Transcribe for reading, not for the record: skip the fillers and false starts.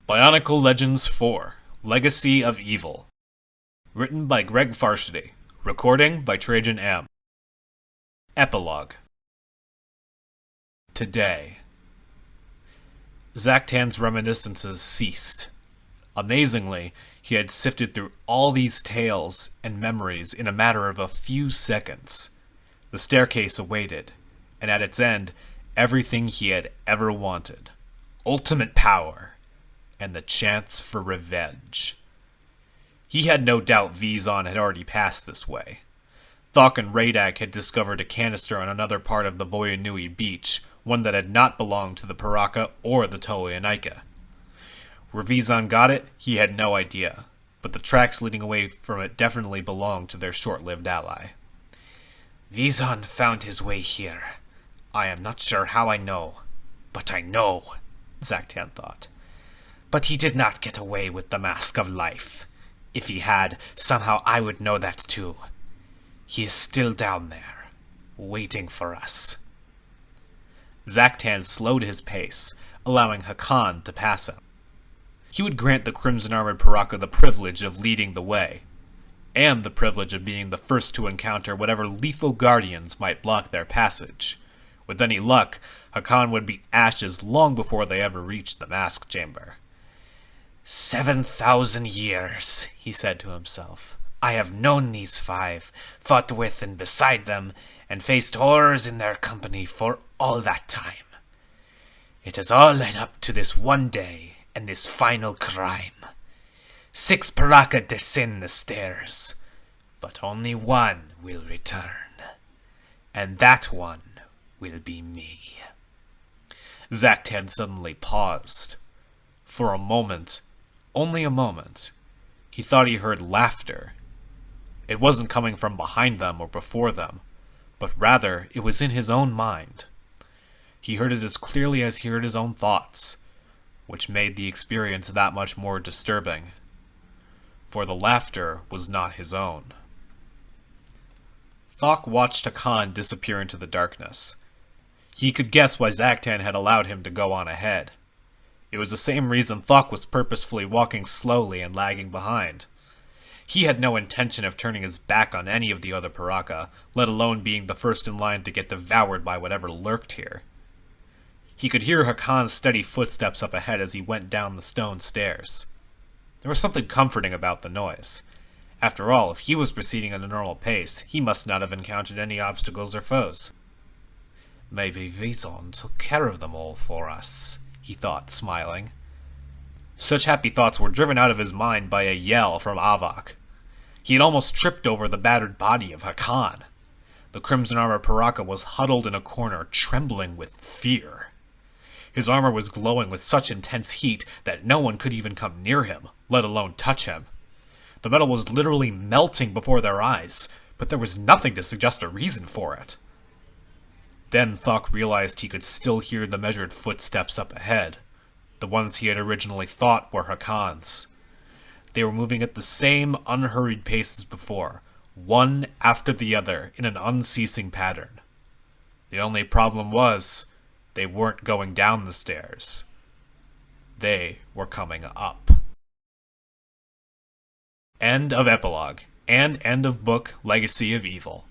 Bionicle Legends 4 Legacy of Evil. Written by Greg Farshidi. Recording by Trajan M. Epilogue. Today. Zaktan's reminiscences ceased. Amazingly, he had sifted through all these tales and memories in a matter of a few seconds. The staircase awaited, and at its end, everything he had ever wanted. Ultimate power, and the chance for revenge. He had no doubt Vizon had already passed this way. Thok and Radak had discovered a canister on another part of the Boyanui beach, one that had not belonged to the Paraka or the BIONICLE. Where Vizon got it, he had no idea, but the tracks leading away from it definitely belonged to their short-lived ally. Vizon found his way here. I am not sure how I know, but I know, Zaktan thought. But he did not get away with the Mask of Life. If he had, somehow I would know that too. He is still down there, waiting for us. Zaktan slowed his pace, allowing Hakan to pass him. He would grant the crimson-armored Paraka the privilege of leading the way, and the privilege of being the first to encounter whatever lethal guardians might block their passage. With any luck, Hakan would be ashes long before they ever reached the mask chamber. 7,000 years, he said to himself. I have known these five, fought with and beside them, and faced horrors in their company for all that time. It has all led up to this one day and this final crime. 6 Paraka descend the stairs, but only one will return, and that one will be me. Zaktan suddenly paused. For a moment, only a moment, he thought he heard laughter. It wasn't coming from behind them or before them, but rather it was in his own mind. He heard it as clearly as he heard his own thoughts, which made the experience that much more disturbing. For the laughter was not his own. Thok watched Hakan disappear into the darkness. He could guess why Zaktan had allowed him to go on ahead. It was the same reason Thok was purposefully walking slowly and lagging behind. He had no intention of turning his back on any of the other Paraka, let alone being the first in line to get devoured by whatever lurked here. He could hear Hakan's steady footsteps up ahead as he went down the stone stairs. There was something comforting about the noise. After all, if he was proceeding at a normal pace, he must not have encountered any obstacles or foes. Maybe Vizon took care of them all for us, he thought, smiling. Such happy thoughts were driven out of his mind by a yell from Avak. He had almost tripped over the battered body of Hakan. The crimson-armored Paraka was huddled in a corner, trembling with fear. His armor was glowing with such intense heat that no one could even come near him, let alone touch him. The metal was literally melting before their eyes, but there was nothing to suggest a reason for it. Then Thok realized he could still hear the measured footsteps up ahead, the ones he had originally thought were Hakan's. They were moving at the same unhurried pace as before, one after the other in an unceasing pattern. The only problem was, they weren't going down the stairs. They were coming up. End of Epilogue, and end of book Legacy of Evil.